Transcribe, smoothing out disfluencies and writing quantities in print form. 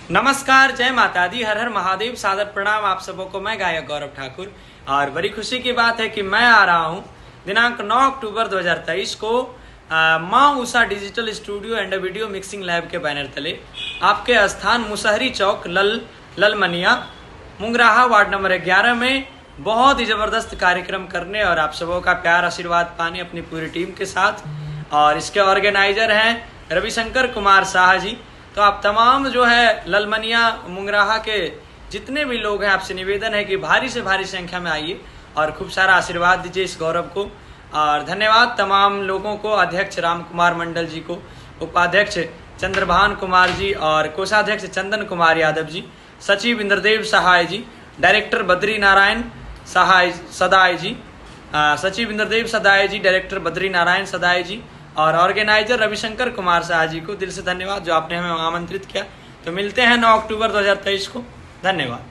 नमस्कार, जय माता दी, हर हर महादेव, सादर प्रणाम आप सबों को। मैं गायक गौरव ठाकुर और बड़ी खुशी की बात है कि मैं आ रहा हूं दिनांक 9 अक्टूबर 2023 को माँ Usha digital studio and video mixing lab के बैनर तले आपके स्थान मुसहरी चौक ललमनिया मुंगराहा वार्ड नंबर 11 में बहुत ही जबरदस्त कार्यक्रम करने और आप सबों का प्यार आशीर्वाद पाने अपनी पूरी टीम के साथ। और इसके ऑर्गेनाइजर हैं रविशंकर कुमार शाह जी। तो आप तमाम जो है ललमनिया मुंगराहा के जितने भी लोग हैं, आपसे निवेदन है कि भारी से भारी संख्या में आइए और खूब सारा आशीर्वाद दीजिए इस गौरव को। और धन्यवाद तमाम लोगों को, अध्यक्ष राम कुमार मंडल जी को, उपाध्यक्ष चंद्रभान कुमार जी और कोषाध्यक्ष चंदन कुमार यादव जी, सचिव इंद्रदेव सहाय जी, डायरेक्टर बद्री नारायण सदाय जी, सचिव इंद्रदेव सदाय जी, डायरेक्टर बद्री नारायण सदाय जी और ऑर्गेनाइजर रविशंकर कुमार शाह जी को दिल से धन्यवाद जो आपने हमें आमंत्रित किया। तो मिलते हैं 9 अक्टूबर 2023 को। धन्यवाद।